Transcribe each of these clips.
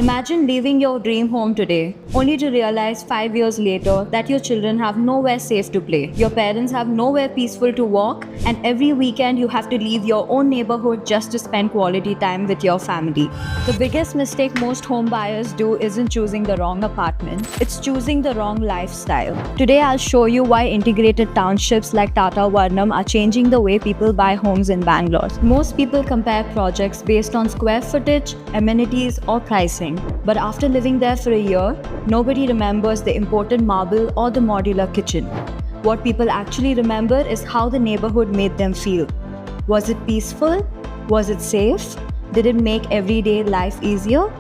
Imagine leaving your dream home today, only to realize 5 years later that your children have nowhere safe to play, your parents have nowhere peaceful to walk, and every weekend you have to leave your own neighborhood just to spend quality time with your family. The biggest mistake most home buyers do isn't choosing the wrong apartment, it's choosing the wrong lifestyle. Today I'll show you why integrated townships like Tata Varnam are changing the way people buy homes in Bangalore. Most people compare projects based on square footage, amenities, or pricing. But after living there for a year, nobody remembers the imported marble or the modular kitchen. What people actually remember is how the neighborhood made them feel. Was it peaceful? Was it safe? Did it make everyday life easier?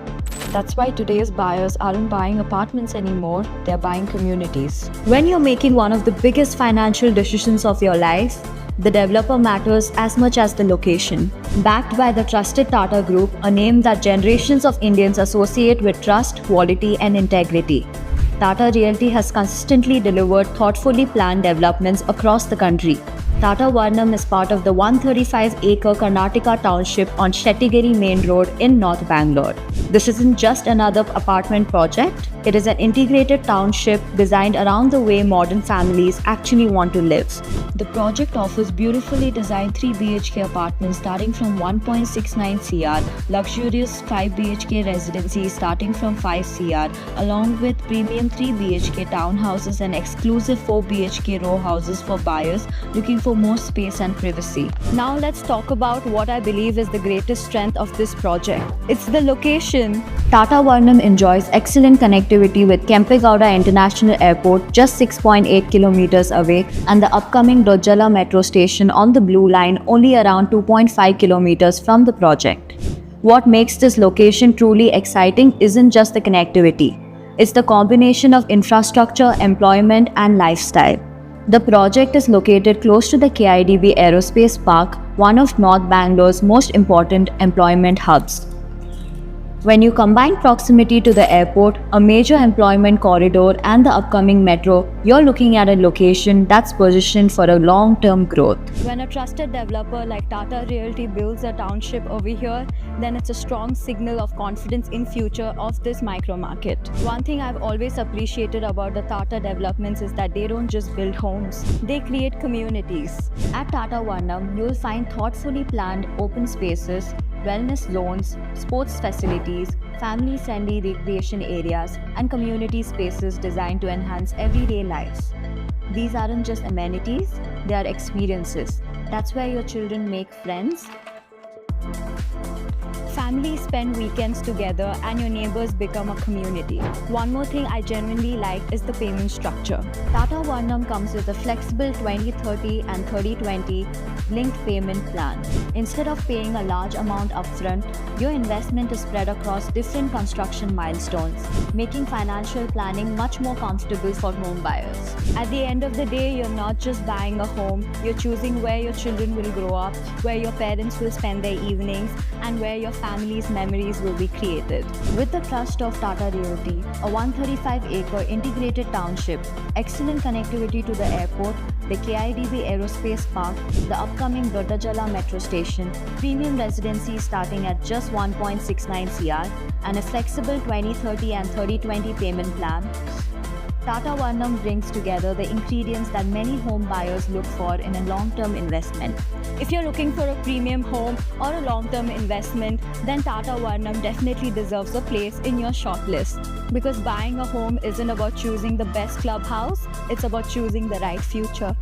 That's why today's buyers aren't buying apartments anymore, they're buying communities. When you're making one of the biggest financial decisions of your life, the developer matters as much as the location. Backed by the trusted Tata Group, a name that generations of Indians associate with trust, quality, and integrity, Tata Realty has consistently delivered thoughtfully planned developments across the country. Tata Varnam is part of the 135-acre Karnataka township on Shettigiri Main Road in North Bangalore. This isn't just another apartment project, it is an integrated township designed around the way modern families actually want to live. The project offers beautifully designed 3 BHK apartments starting from 1.69 CR, luxurious 5 BHK residencies starting from 5 CR, along with premium 3 BHK townhouses and exclusive 4 BHK row houses for buyers looking for more space and privacy. Now let's talk about what I believe is the greatest strength of this project. It's the location. Tata Varnam enjoys excellent connectivity with Kempegowda International Airport just 6.8 kilometers away and the upcoming Dojala metro station on the Blue Line only around 2.5 kilometers from the project. What makes this location truly exciting isn't just the connectivity. It's the combination of infrastructure, employment, and lifestyle. The project is located close to the KIDB Aerospace Park, one of North Bangalore's most important employment hubs. When you combine proximity to the airport, a major employment corridor, and the upcoming metro, you're looking at a location that's positioned for a long-term growth. When a trusted developer like Tata Realty builds a township over here, then it's a strong signal of confidence in future of this micro market. One thing I've always appreciated about the Tata developments is that they don't just build homes, they create communities. At Tata Varnam, you'll find thoughtfully planned open spaces, wellness zones, sports facilities, family-friendly recreation areas, and community spaces designed to enhance everyday lives. These aren't just amenities, they are experiences. That's where your children make friends, families spend weekends together, and your neighbors become a community. One more thing I genuinely like is the payment structure. Tata Varnam comes with a flexible 20/30 and 30/20 linked payment plan. Instead of paying a large amount upfront, your investment is spread across different construction milestones, making financial planning much more comfortable for home buyers. At the end of the day, you're not just buying a home, you're choosing where your children will grow up, where your parents will spend their evenings, and where your family's memories will be created. With the trust of Tata Realty, a 135-acre integrated township, excellent connectivity to the airport, the KIDB Aerospace Park, the upcoming Dodajala metro station, premium residencies starting at just 1.69 CR, and a flexible 20/30 and 30/20 payment plan, Tata Varnam brings together the ingredients that many home buyers look for in a long-term investment. If you're looking for a premium home or a long-term investment, then Tata Varnam definitely deserves a place in your shortlist. Because buying a home isn't about choosing the best clubhouse, it's about choosing the right future.